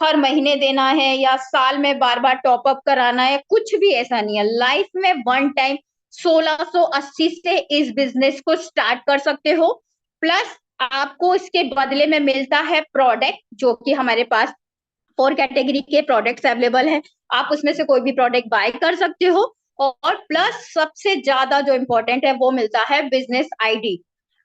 हर महीने देना है या साल में बार बार टॉप अप कराना है, कुछ भी ऐसा नहीं है। लाइफ में वन टाइम 1680 से इस बिजनेस को स्टार्ट कर सकते हो। प्लस आपको इसके बदले में मिलता है प्रोडक्ट, जो कि हमारे पास 4 कैटेगरी के प्रोडक्ट्स अवेलेबल है। आप उसमें से कोई भी प्रोडक्ट बाय कर सकते हो। और प्लस सबसे ज्यादा जो इम्पोर्टेंट है वो मिलता है बिजनेस आईडी।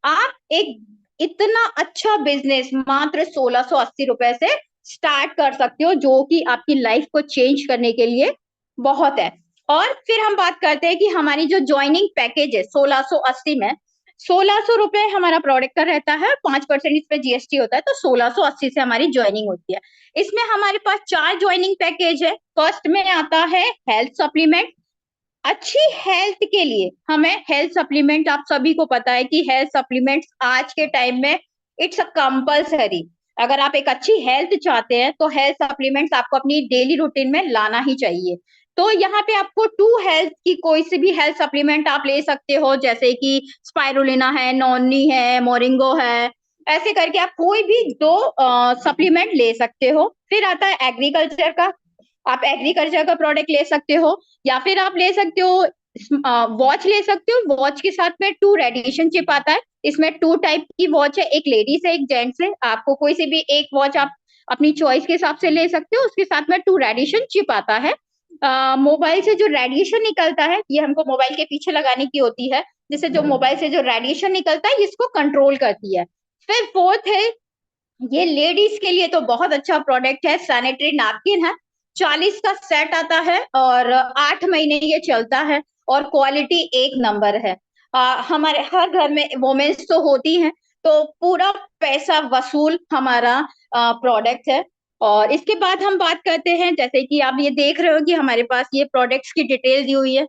आप एक इतना अच्छा बिजनेस मात्र 1680 रुपए से स्टार्ट कर सकते हो, जो कि आपकी लाइफ को चेंज करने के लिए बहुत है। और फिर हम बात करते हैं कि हमारी जो ज्वाइनिंग पैकेज है 1680 में, 1600 रुपए हमारा प्रोडक्ट का रहता है, 5% इस पे जीएसटी होता है, तो 1680 से हमारी ज्वाइनिंग होती है। इसमें हमारे पास 4 ज्वाइनिंग पैकेज है। फर्स्ट में आता है हेल्थ सप्लीमेंट। अच्छी हेल्थ के लिए हमें हेल्थ सप्लीमेंट, आप सभी को पता है कि हेल्थ सप्लीमेंट्स आज के टाइम में इट्स अ कंपल्सरी। अगर आप एक अच्छी हेल्थ चाहते हैं तो हेल्थ सप्लीमेंट्स आपको अपनी डेली रूटीन में लाना ही चाहिए। तो यहाँ पे आपको टू हेल्थ की कोई सी भी हेल्थ सप्लीमेंट आप ले सकते हो, जैसे कि स्पाइरुलिना है, नॉनी है, मोरिंगो है। ऐसे करके आप कोई भी दो सप्लीमेंट ले सकते हो। फिर आता है एग्रीकल्चर का। आप एग्रीकल्चर का प्रोडक्ट ले सकते हो, या फिर आप ले सकते हो वॉच ले सकते हो। वॉच के साथ में टू रेडिएशन चिप आता है। इसमें टू टाइप की वॉच है, एक लेडीज है एक जेंट्स है। आपको कोई सी भी एक वॉच आप अपनी चॉइस के हिसाब से ले सकते हो। उसके साथ में टू रेडिएशन चिप आता है। मोबाइल से जो रेडिएशन निकलता है, ये हमको मोबाइल के पीछे लगाने की होती है, जिससे जो मोबाइल से जो रेडिएशन निकलता है इसको कंट्रोल करती है। फिर फोर्थ है, ये लेडीज के लिए तो बहुत अच्छा प्रोडक्ट है, सैनिटरी नैपकिन है। 40 का सेट आता है और 8 महीने ये चलता है, और क्वालिटी एक नंबर है। हमारे हर घर में वोमेन्स तो होती हैं, तो पूरा पैसा वसूल हमारा प्रोडक्ट है। और इसके बाद हम बात करते हैं, जैसे कि आप ये देख रहे हो कि हमारे पास ये प्रोडक्ट्स की डिटेल दी हुई है।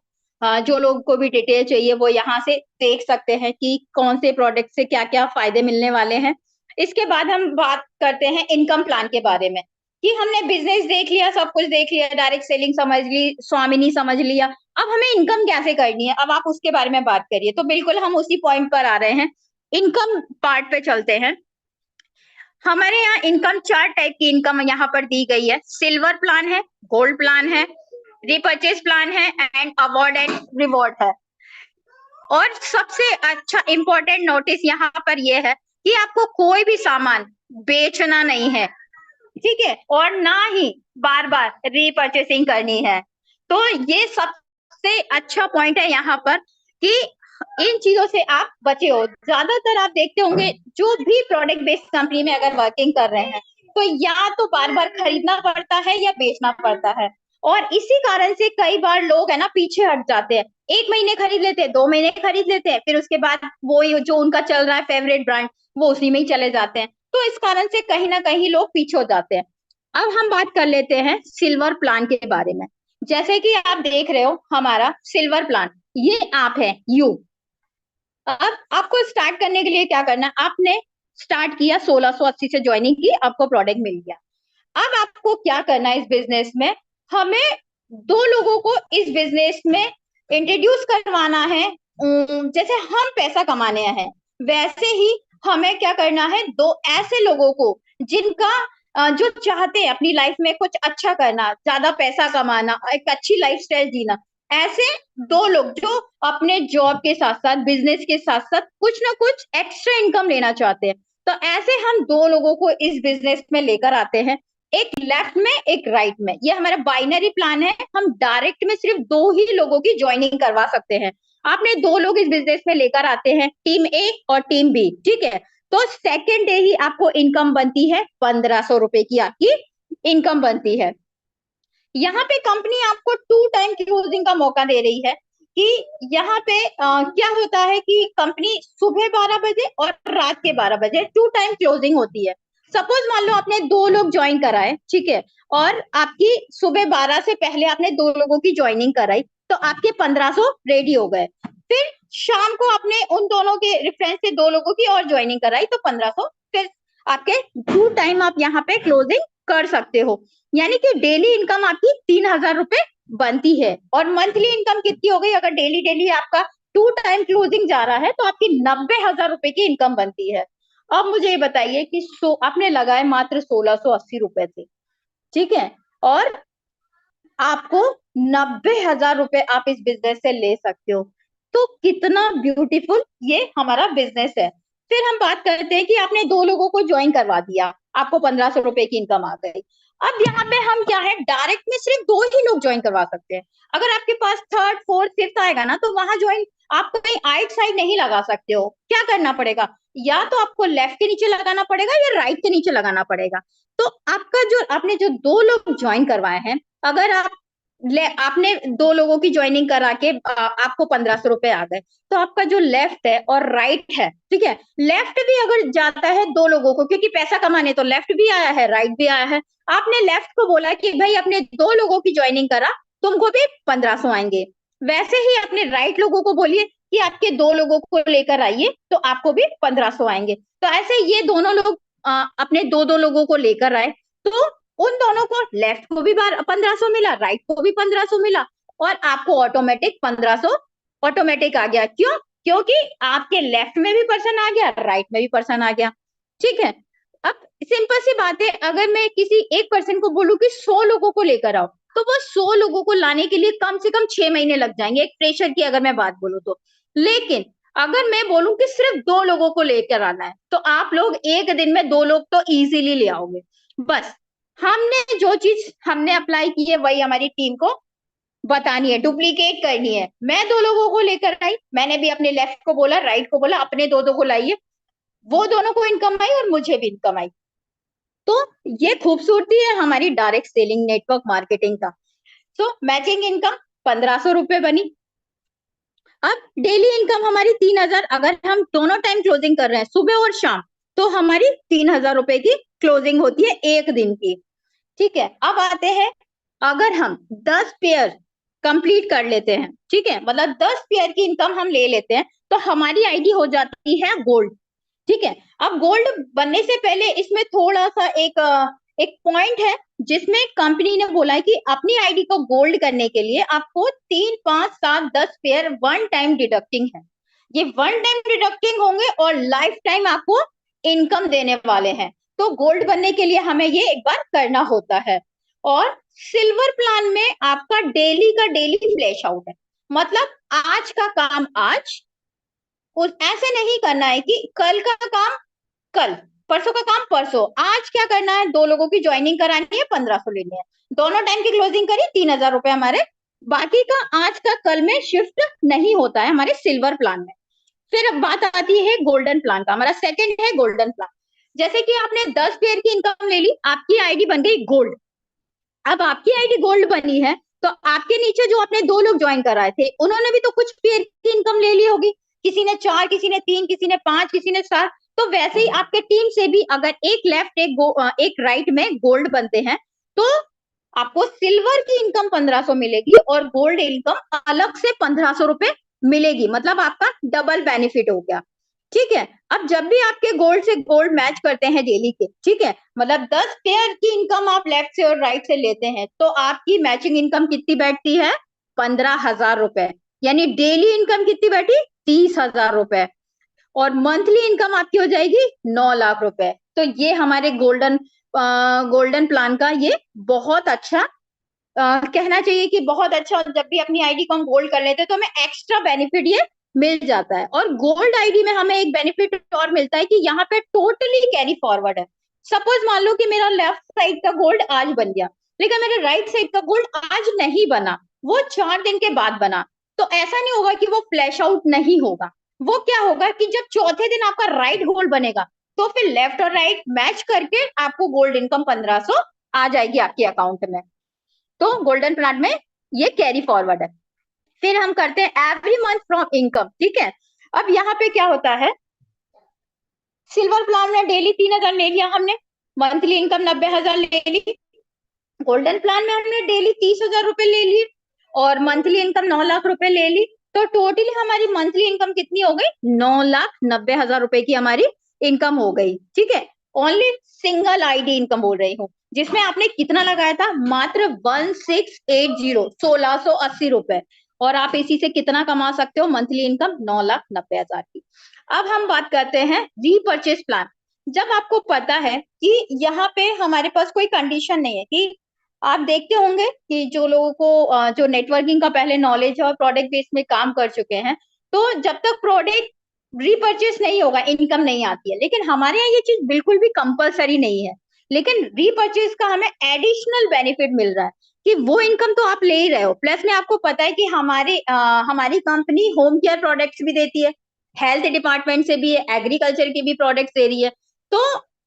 जो लोगों को भी डिटेल चाहिए वो यहाँ से देख सकते हैं कि कौन से प्रोडक्ट से क्या क्या फायदे मिलने वाले हैं। इसके बाद हम बात करते हैं इनकम प्लान के बारे में, कि हमने बिजनेस देख लिया, सब कुछ देख लिया, डायरेक्ट सेलिंग समझ ली, स्वामिनी समझ लिया। अब हमें इनकम कैसे करनी है, अब आप उसके बारे में बात करिए। तो बिल्कुल हम उसी पॉइंट पर आ रहे हैं, इनकम पार्ट पे चलते हैं। हमारे यहाँ इनकम 4 टाइप की इनकम यहाँ पर दी गई है। सिल्वर प्लान है, गोल्ड प्लान है, रिपर्चेज प्लान है, एंड अवार्ड एंड रिवॉर्ड है। और सबसे अच्छा इंपॉर्टेंट नोटिस यहाँ पर यह है कि आपको कोई भी सामान बेचना नहीं है, ठीक है, और ना ही बार बार रीपर्चेसिंग करनी है। तो ये सबसे अच्छा पॉइंट है यहाँ पर, कि इन चीजों से आप बचे हो। ज्यादातर आप देखते होंगे जो भी प्रोडक्ट बेस्ड कंपनी में अगर वर्किंग कर रहे हैं, तो या तो बार बार खरीदना पड़ता है या बेचना पड़ता है। और इसी कारण से कई बार लोग है ना पीछे हट जाते हैं। 1 महीने खरीद लेते हैं, 2 महीने खरीद लेते हैं, फिर उसके बाद वो जो उनका चल रहा है फेवरेट ब्रांड, वो उसी में ही चले जाते हैं। तो इस कारण से कहीं ना कहीं लोग पीछे हो जाते हैं। अब हम बात कर लेते हैं सिल्वर प्लान के बारे में। जैसे कि आप देख रहे हो हमारा सिल्वर प्लान, ये आप है यू। अब आपको स्टार्ट करने के लिए क्या करना है, आपने स्टार्ट किया 1680 से ज्वाइनिंग की, आपको प्रोडक्ट मिल गया। अब आपको क्या करना है इस बिजनेस में, हमें दो लोगों को इस बिजनेस में इंट्रोड्यूस करवाना है। जैसे हम पैसा कमाने हैं, वैसे ही हमें क्या करना है, दो ऐसे लोगों को जिनका जो चाहते हैं अपनी लाइफ में कुछ अच्छा करना, ज्यादा पैसा कमाना, एक अच्छी लाइफस्टाइल जीना, ऐसे दो लोग जो अपने जॉब के साथ साथ बिजनेस के साथ साथ कुछ ना कुछ एक्स्ट्रा इनकम लेना चाहते हैं। तो ऐसे हम दो लोगों को इस बिजनेस में लेकर आते हैं, एक लेफ्ट में एक राइट में। ये हमारा बाइनरी प्लान है, हम डायरेक्ट में सिर्फ दो ही लोगों की ज्वाइनिंग करवा सकते हैं। आपने दो लोग इस बिजनेस में लेकर आते हैं, टीम ए और टीम बी, ठीक है। तो सेकेंड डे ही आपको इनकम बनती है 1500 रुपए की, आपकी इनकम बनती है। यहाँ पे कंपनी आपको टू टाइम क्लोजिंग का मौका दे रही है, कि यहाँ पे क्या होता है कि कंपनी सुबह 12 बजे और रात के 12 बजे टू टाइम क्लोजिंग होती है। सपोज मान लो आपने दो लोग ज्वाइन कराए, ठीक है, और आपकी सुबह 12 से पहले आपने दो लोगों की ज्वाइनिंग कराई, तो आपके 1500 रेडी हो गए। फिर शाम को आपने उन दोनों के रेफरेंस से दो लोगों की और ज्वाइनिंग कराई, तो 1500 फिर आपके टू टाइम आप यहाँ पे क्लोजिंग कर सकते हो। यानी कि डेली इनकम आपकी 3000 रुपए बनती है। और मंथली इनकम कितनी हो गई, अगर डेली डेली आपका टू टाइम क्लोजिंग जा रहा है, तो आपकी 90,000 रुपए की इनकम बनती है। अब मुझे ये बताइए कि आपने लगाए मात्र 1680 रुपए से, ठीक है। और आपको 90,000 रुपए आप इस बिजनेस से ले सकते हो। तो कितना ब्यूटीफुल ये हमारा बिजनेस है। फिर हम बात करते हैं कि आपने दो लोगों को ज्वाइन करवा दिया, आपको 1,500 रुपए की इनकम आ गई। अब यहाँ पे हम क्या है, डायरेक्ट में सिर्फ दो ही लोग ज्वाइन करवा सकते हैं। अगर आपके पास थर्ड फोर्थ फिफ्थ आएगा ना, तो वहां ज्वाइन आप कहीं आइट साइड नहीं लगा सकते हो। क्या करना पड़ेगा, या तो आपको लेफ्ट के नीचे लगाना पड़ेगा या राइट के नीचे लगाना पड़ेगा। तो आपका जो आपने जो दो लोग ज्वाइन करवाए हैं, अगर आप आपने दो लोगों की ज्वाइनिंग करा के आपको 1,500 रुपए आ गए, तो आपका जो लेफ्ट है और राइट है, ठीक है, लेफ्ट भी अगर जाता है दो लोगों को, क्योंकि पैसा कमाने तो लेफ्ट भी आया है राइट भी आया है। आपने लेफ्ट को बोला कि भाई अपने दो लोगों की ज्वाइनिंग करा, तुमको भी 1,500 आएंगे। वैसे ही अपने राइट लोगों को बोलिए कि आपके दो लोगों को लेकर आइए, तो आपको भी 1,500 आएंगे। तो ऐसे ये दोनों लोग अपने दो दो लोगों को लेकर आए, तो उन दोनों को, लेफ्ट को भी 1,500 मिला, राइट को भी 1,500 मिला, और आपको ऑटोमेटिक 1,500 ऑटोमेटिक आ गया। क्यों? क्योंकि आपके लेफ्ट में भी पर्सन आ गया, राइट में भी पर्सन आ गया। ठीक है। अब सिंपल सी बात है, अगर मैं किसी एक पर्सन को बोलूं कि 100 लोगों को लेकर आओ, तो वो 100 लोगों को लाने के लिए कम से कम 6 महीने लग जाएंगे, एक फ्रेशर की अगर मैं बात बोलूं तो। लेकिन अगर मैं बोलूं कि सिर्फ दो लोगों को लेकर आना है, तो आप लोग एक दिन में दो लोग तो इजीली ले आओगे। बस हमने जो चीज हमने अप्लाई की है वही हमारी टीम को बतानी है, डुप्लीकेट करनी है। मैं दो लोगों को लेकर आई, मैंने भी अपने लेफ्ट को बोला, राइट को बोला, अपने दो दो को लाइए, वो दोनों को इनकम आई और मुझे भी इनकम आई। तो ये खूबसूरती है हमारी डायरेक्ट सेलिंग नेटवर्क मार्केटिंग का। सो मैचिंग इनकम 1,500 रुपए बनी। अब डेली इनकम हमारी 3,000, अगर हम दोनों टाइम क्लोजिंग कर रहे हैं सुबह और शाम, तो हमारी 3,000 रुपए की क्लोजिंग होती है एक दिन की। ठीक है। अब आते हैं, अगर हम 10 पेयर कंप्लीट कर लेते हैं, ठीक है, मतलब 10 पेयर की इनकम हम ले लेते हैं, तो हमारी आईडी हो जाती है गोल्ड। ठीक है। अब गोल्ड बनने से पहले इसमें थोड़ा सा एक पॉइंट है, जिसमें कंपनी ने बोला है कि अपनी आईडी को गोल्ड करने के लिए आपको 3, 5, 7, 10 पेयर वन टाइम डिडक्टिंग है। ये वन टाइम डिडक्टिंग होंगे और लाइफ टाइम आपको इनकम देने वाले हैं। तो गोल्ड बनने के लिए हमें ये एक बार करना होता है। और सिल्वर प्लान में आपका डेली का डेली फ्लैश आउट है, मतलब आज का काम आज, उस ऐसे नहीं करना है कि कल का काम कल, परसों का काम परसों। आज क्या करना है, दो लोगों की ज्वाइनिंग करानी है, 1,500 लेनी है, दोनों टाइम की क्लोजिंग करी, 3,000 रुपए हमारे। बाकी का आज का कल में शिफ्ट नहीं होता है हमारे सिल्वर प्लान में। फिर अब बात आती है गोल्डन प्लान का, हमारा सेकंड है गोल्डन प्लान। जैसे कि आपने 10 पेयर की इनकम ले ली, आपकी आईडी बन गई गोल्ड। अब आपकी आईडी गोल्ड बनी है, तो आपके नीचे जो आपने दो लोग ज्वाइन कराए थे, उन्होंने भी तो कुछ पेयर की इनकम ले ली होगी। किसी ने 4, किसी ने 3, किसी ने 5, किसी ने 7। तो वैसे ही आपके टीम से भी अगर एक लेफ्ट एक राइट में गोल्ड बनते हैं, तो आपको सिल्वर की इनकम 1,500 मिलेगी और गोल्ड इनकम अलग से 1,500 रुपए मिलेगी। मतलब आपका डबल बेनिफिट हो गया। ठीक है। अब जब भी आपके गोल्ड से गोल्ड मैच करते हैं डेली के, ठीक है, मतलब 10 पेयर की इनकम आप लेफ्ट से और राइट से लेते हैं, तो आपकी मैचिंग इनकम कितनी बैठती है, 15,000 रुपए। यानी डेली इनकम कितनी बैठी, 30,000 रुपए। और मंथली इनकम आपकी हो जाएगी 9 लाख रुपए। तो ये हमारे गोल्डन प्लान का ये बहुत अच्छा, कहना चाहिए कि बहुत अच्छा, जब भी अपनी आईडी को हम गोल्ड कर लेते हैं तो हमें एक्स्ट्रा बेनिफिट ये मिल जाता है। और गोल्ड आईडी में हमें एक बेनिफिट और मिलता है कि यहाँ पे टोटली कैरी फॉरवर्ड है। सपोज मान लो कि मेरा लेफ्ट साइड का गोल्ड आज बन गया, लेकिन मेरे राइट साइड का गोल्ड आज नहीं बना, वो 4 दिन के बाद बना, तो ऐसा नहीं होगा कि वो फ्लैश आउट नहीं होगा। वो क्या होगा कि जब चौथे दिन आपका राइट गोल्ड बनेगा, तो फिर लेफ्ट और राइट मैच करके आपको गोल्ड इनकम 1,500 आ जाएगी आपके अकाउंट में। तो गोल्डन प्लान में ये कैरी फॉरवर्ड है। फिर हम करते हैं एवरी मंथ फ्रॉम इनकम। ठीक है। अब यहाँ पे क्या होता है, सिल्वर प्लान में डेली 3,000 ले लिया हमने, मंथली इनकम 90,000 ले ली। गोल्डन प्लान में हमने डेली 30,000 रुपए ले लिए और मंथली इनकम 9 लाख रुपए ले ली। तो टोटली हमारी मंथली इनकम कितनी हो गई, 9,90,000 रुपए की हमारी इनकम हो गई। ठीक है। ओनली सिंगल आईडी इनकम बोल रही हूँ, जिसमें आपने कितना लगाया था, मात्र 1680, 1,680 रुपए। और आप इसी से कितना कमा सकते हो, मंथली इनकम 9,90,000 की। अब हम बात करते हैं रीपरचेज प्लान। जब आपको पता है कि यहाँ पे हमारे पास कोई कंडीशन नहीं है, कि आप देखते होंगे कि जो लोगों को जो नेटवर्किंग का पहले नॉलेज है और प्रोडक्ट बेस में काम कर चुके हैं, तो जब तक प्रोडक्ट रीपरचेस नहीं होगा इनकम नहीं आती है। लेकिन हमारे यहाँ ये चीज बिल्कुल भी कंपलसरी नहीं है, लेकिन रीपरचेस का हमें एडिशनल बेनिफिट मिल रहा है कि वो इनकम तो आप ले ही रहे हो, प्लस में आपको पता है कि हमारी कंपनी होम केयर प्रोडक्ट्स भी देती है, हेल्थ डिपार्टमेंट से भी है, एग्रीकल्चर की भी प्रोडक्ट्स दे रही है। तो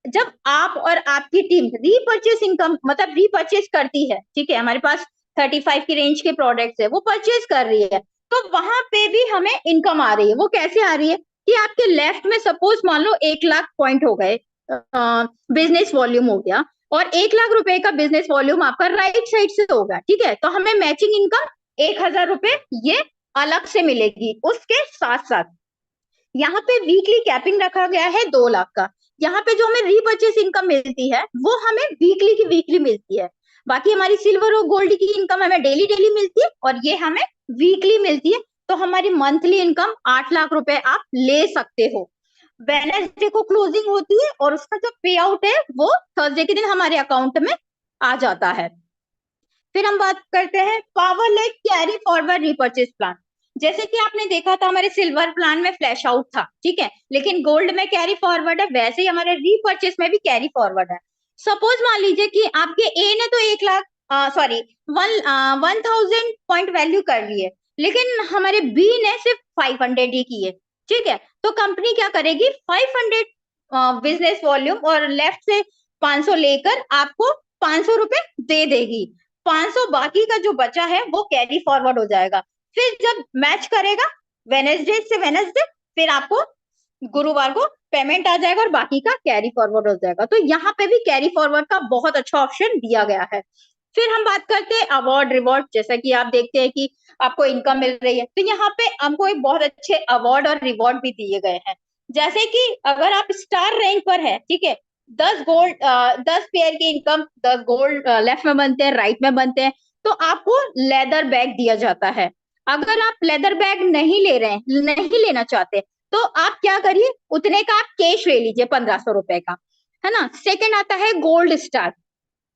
जब आप और आपकी टीम रीपरचेस इनकम मतलब रीपरचेस करती है, ठीक है, हमारे पास 35 की रेंज के प्रोडक्ट्स है, वो परचेज कर रही है, तो वहां पे भी हमें इनकम आ रही है। वो कैसे आ रही है कि आपके लेफ्ट में सपोज मान लो 1 लाख पॉइंट हो गए, बिजनेस वॉल्यूम हो गया, और 1 लाख रुपए का बिजनेस वॉल्यूम आपका राइट साइड से होगा, ठीक है, तो हमें मैचिंग इनकम 1,000 रुपए ये अलग से मिलेगी। उसके साथ साथ यहाँ पे वीकली कैपिंग रखा गया है 2 लाख का। यहाँ पे जो हमें रीपरचेस इनकम मिलती है वो हमें वीकली की वीकली मिलती है। बाकी हमारी सिल्वर और गोल्ड की इनकम हमें डेली डेली मिलती है, और ये हमें वीकली मिलती है। तो हमारी मंथली इनकम 8 लाख रुपए आप ले सकते हो। वेडनेसडे को क्लोजिंग होती है और उसका जो पे आउट है वो थर्सडे के दिन हमारे अकाउंट में आ जाता है। फिर हम बात करते हैं power lake carry forward repurchase plan. जैसे कि आपने देखा था हमारे सिल्वर प्लान में फ्लैश आउट था, ठीक है, लेकिन गोल्ड में कैरी फॉरवर्ड है, वैसे ही हमारे रीपर्चेस में भी कैरी फॉरवर्ड है। सपोज मान लीजिए कि आपके ए ने तो 1 लाख सॉरी 1,000 पॉइंट वैल्यू कर ली है, लेकिन हमारे बी ने सिर्फ 500 ही की है, ठीक है, तो कंपनी क्या करेगी, 500 बिजनेस वॉल्यूम और लेफ्ट से 500 लेकर आपको 500 रुपए दे देगी। 500 बाकी का जो बचा है वो कैरी फॉरवर्ड हो जाएगा। फिर जब मैच करेगा वेनेसडे से वेनेसडे, फिर आपको गुरुवार को पेमेंट आ जाएगा और बाकी का कैरी फॉरवर्ड हो जाएगा। तो यहाँ पे भी कैरी फॉरवर्ड का बहुत अच्छा ऑप्शन दिया गया है। फिर हम बात करते हैं अवार्ड रिवॉर्ड। जैसा कि आप देखते हैं कि आपको इनकम मिल रही है, तो यहाँ पे हमको एक बहुत अच्छे अवार्ड और रिवॉर्ड भी दिए गए हैं। जैसे कि अगर आप स्टार रैंक पर है, ठीक है, 10 पेयर की इनकम, 10 गोल्ड लेफ्ट में बनते हैं, राइट में बनते हैं, तो आपको लेदर बैग दिया जाता है। अगर आप लेदर बैग नहीं ले रहे हैं, नहीं लेना चाहते, तो आप क्या करिए, उतने का आप कैश ले लीजिए, 1,500 रुपए का, है ना। सेकंड आता है गोल्ड स्टार।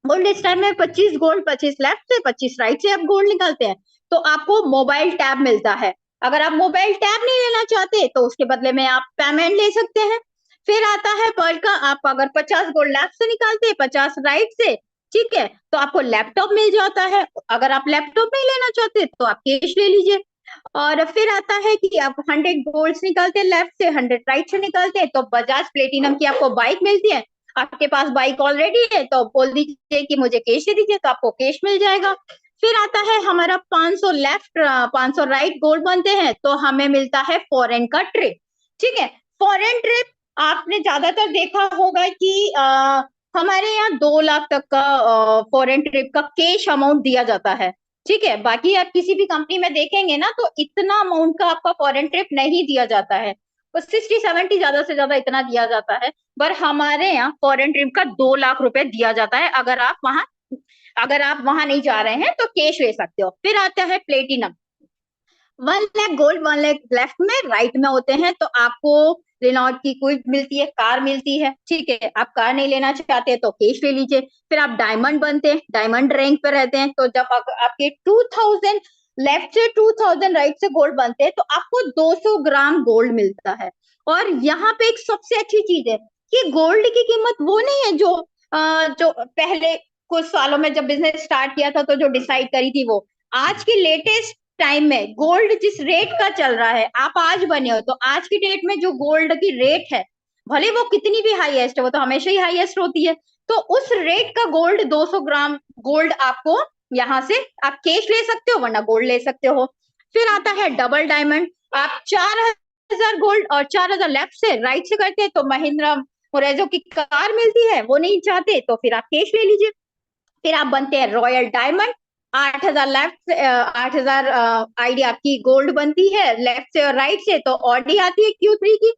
गोल्ड स्टार में 25 गोल्ड, 25 लेफ्ट से, 25 राइट से आप गोल्ड निकालते हैं, तो आपको मोबाइल टैब मिलता है। अगर आप मोबाइल टैब नहीं लेना चाहते तो उसके बदले में आप पेमेंट ले सकते हैं। फिर आता है पर्ल का, आप अगर 50 गोल्ड लेफ्ट से निकालते हैं, 50 राइट से, ठीक है, तो आपको लैपटॉप मिल जाता है। अगर आप लैपटॉप नहीं लेना चाहते तो आप कैश ले लीजिए। और फिर आता है कि आप 100 गोल्ड निकालते हैं लेफ्ट से, 100 राइट से निकालते हैं, तो बजाज प्लेटिनम की आपको बाइक मिलती है। आपके पास बाइक ऑलरेडी है तो बोल दीजिए कि मुझे कैश दे दीजिए, तो आपको कैश मिल जाएगा। फिर आता है हमारा 500 लेफ्ट, 500 राइट गोल्ड बनते हैं, तो हमें मिलता है फॉरेन का ट्रिप, ठीक है। फॉरेन ट्रिप आपने ज्यादातर देखा होगा कि हमारे यहाँ 2 लाख तक का फॉरेन ट्रिप का कैश अमाउंट दिया जाता है, ठीक है। बाकी आप किसी भी कंपनी में देखेंगे ना तो इतना अमाउंट का आपका फॉरेन ट्रिप नहीं दिया जाता है, बस 60-70 ज्यादा से ज्यादा इतना दिया जाता है। पर हमारे यहाँ फॉरेन ट्रिप का 2 लाख रुपए दिया जाता है। अगर आप वहां नहीं जा रहे हैं तो कैश ले सकते हो। फिर आता है platinum. 1 lakh gold, 1 lakh left में, राइट में होते हैं, तो आपको रेनॉल्ट की क्विड मिलती है, कार मिलती है, ठीक है। आप कार नहीं लेना चाहते तो कैश ले लीजिए। फिर आप डायमंड बनते हैं, डायमंड रैंक पे रहते हैं, तो जब आपके 2000 लेफ्ट से, 2000 राइट से गोल्ड बनते हैं, तो आपको 200 ग्राम गोल्ड मिलता है। और यहाँ पे एक सबसे अच्छी चीज है कि गोल्ड की कीमत वो नहीं है जो पहले कुछ सालों में जब बिजनेस स्टार्ट किया था तो जो डिसाइड करी थी वो। आज की लेटेस्ट टाइम में गोल्ड जिस रेट का चल रहा है, आप आज बने हो, तो आज की डेट में जो गोल्ड की रेट है, भले वो कितनी भी हाईएस्ट है, वो तो हमेशा ही हाईएस्ट होती है, तो उस रेट का गोल्ड, 200 ग्राम गोल्ड आपको यहाँ से आप कैश ले सकते हो, वरना गोल्ड ले सकते हो। फिर आता है डबल डायमंड। आप 4,000 गोल्ड और 4,000 लेफ्ट से, राइट से करते हैं तो महिंद्रा मोरेजो की कार मिलती है, वो नहीं चाहते तो फिर आप कैश ले लीजिए। फिर आप बनते हैं रॉयल डायमंड। 8,000 लेफ्ट से, 8,000 आईडी आपकी गोल्ड बनती है लेफ्ट से और राइट से, तो ऑडी आती है Q3 की।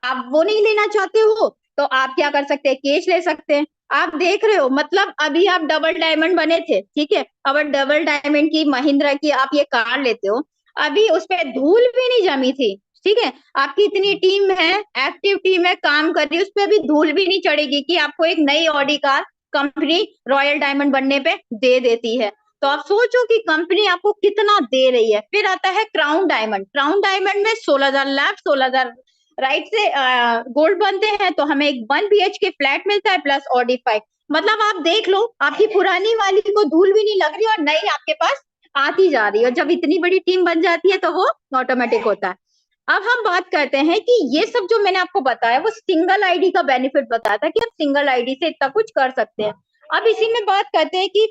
आप वो नहीं लेना चाहते हो तो आप क्या कर सकते हैं, कैश ले सकते हैं। आप देख रहे हो, मतलब अभी आप डबल डायमंड बने थे, ठीक है, अब डबल डायमंड की महिंद्रा की आप ये कार लेते हो, अभी उस पर धूल भी नहीं जमी थी, ठीक है, आपकी इतनी टीम है, एक्टिव टीम है, काम कर रही है, उस पर अभी धूल भी नहीं चढ़ेगी कि आपको एक नई Audi car company royal diamond बनने पे दे देती है। तो आप सोचो कि कंपनी आपको कितना दे रही है। फिर आता है क्राउन डायमंड। क्राउन डायमंड में 16,000 लैब, 16,000 राइट से गोल्ड बनते हैं, तो हमें एक 1 BHK फ्लैट मिलता है प्लस ऑडी 5। मतलब आप देख लो, आपकी पुरानी वाली को धूल भी नहीं लग रही और नई आपके पास आती जा रही है। और जब इतनी बड़ी टीम बन जाती है तो वो ऑटोमेटिक होता है। अब हम बात करते हैं कि ये सब जो मैंने आपको बताया वो सिंगल आईडी का बेनिफिट बताया था कि आप सिंगल आईडी से इतना कुछ कर सकते हैं। अब इसी में बात करते हैं कि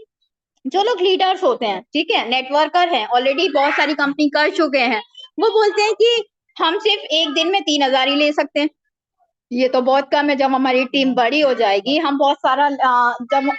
जो लोग लीडर्स होते हैं, ठीक है, नेटवर्कर हैं, ऑलरेडी बहुत सारी कंपनी कर चुके हैं, वो बोलते हैं कि हम सिर्फ एक दिन में 3,000 ही ले सकते हैं। ये तो बहुत कम है। जब हमारी टीम बड़ी हो जाएगी, हम बहुत सारा जब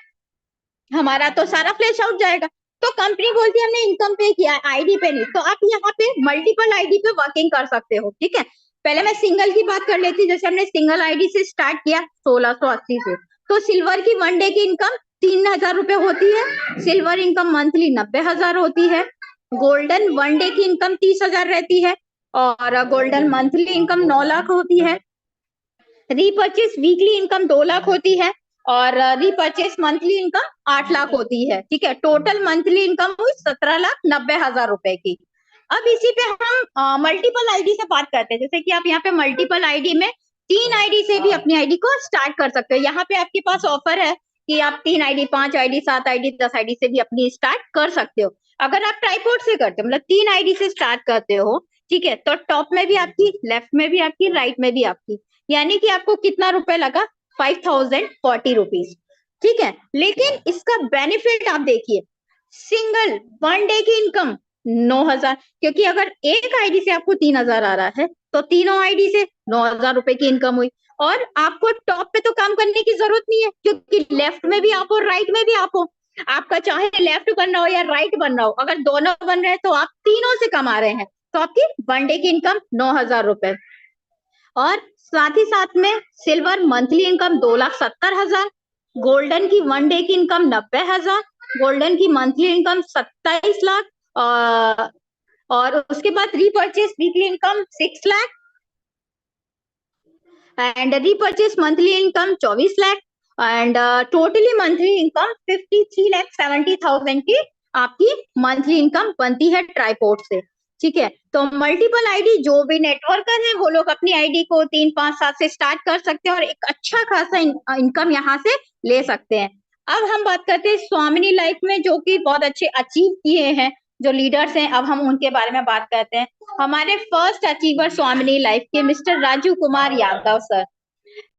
हमारा तो सारा फ्लैश आउट जाएगा। तो कंपनी बोलती है हमने इनकम पे किया, आईडी पे नहीं। तो आप यहाँ पे मल्टीपल आईडी पे वर्किंग कर सकते हो, ठीक है। पहले मैं सिंगल की बात कर लेती हूँ। जैसे हमने सिंगल आईडी से स्टार्ट किया 1680 से, तो सिल्वर की 1 डे की इनकम 3,000 रुपए होती है। सिल्वर इनकम मंथली 90,000 होती है। गोल्डन 1 डे की इनकम 30,000 रहती है और गोल्डन मंथली इनकम 9 लाख होती है। रीपर्चेस वीकली इनकम 2 लाख होती है और रीपर्चेस मंथली इनकम 8 लाख होती है, ठीक है। टोटल मंथली इनकम हुई 17,90,000 रुपए की। अब इसी पे हम मल्टीपल आईडी से बात करते हैं। जैसे कि आप यहाँ पे मल्टीपल आईडी में 3 आईडी से भी अपनी आईडी को स्टार्ट कर सकते हो। यहाँ पे आपके पास ऑफर है कि आप 3 आईडी, 5 आईडी, 7 आईडी, 10 आईडी से भी अपनी स्टार्ट कर सकते हो। अगर आप ट्राइपॉड से करते हो, मतलब 3 आईडी से स्टार्ट करते हो, ठीक है, तो टॉप में भी आपकी, लेफ्ट में भी आपकी, राइट में भी आपकी, यानी कि आपको कितना रुपए लगा, 5,040 रुपीज, ठीक है। लेकिन इसका बेनिफिट आप देखिए, सिंगल 1 डे की इनकम 9,000, क्योंकि अगर एक आईडी से आपको 3,000 आ रहा है तो तीनों आईडी से 9,000 रुपए की इनकम हुई। और आपको टॉप पे तो काम करने की जरूरत नहीं है, क्योंकि लेफ्ट में भी आप हो, राइट में भी आप हो। आपका चाहे लेफ्ट बन रहा हो या राइट बन रहा हो, अगर दोनों बन रहे हैं तो आप तीनों से कमा रहे हैं। तो आपकी 1 डे की इनकम 9,000 रुपए। और साथ ही साथ में सिल्वर मंथली इनकम 2,70,000, गोल्डन की 1 डे की इनकम 90,000, गोल्डन की मंथली इनकम 27 लाख, और उसके बाद repurchase weekly income 6 lakh and repurchase monthly income 24 lakh and totally monthly income 53,70,000 की आपकी मंथली इनकम बनती है ट्राइपोर्ट से, ठीक है। तो मल्टीपल आईडी जो भी नेटवर्कर है वो लोग अपनी आईडी को 3, 5, 7 से स्टार्ट कर सकते हैं और एक अच्छा खासा इनकम यहाँ से ले सकते हैं। अब हम बात करते हैं स्वामिनी लाइफ में, जो कि बहुत अच्छे अचीव किए हैं जो लीडर्स हैं। अब हम उनके बारे में बात करते हैं। हमारे फर्स्ट अचीवर स्वामिनी लाइफ के मिस्टर राजू कुमार यादव सर।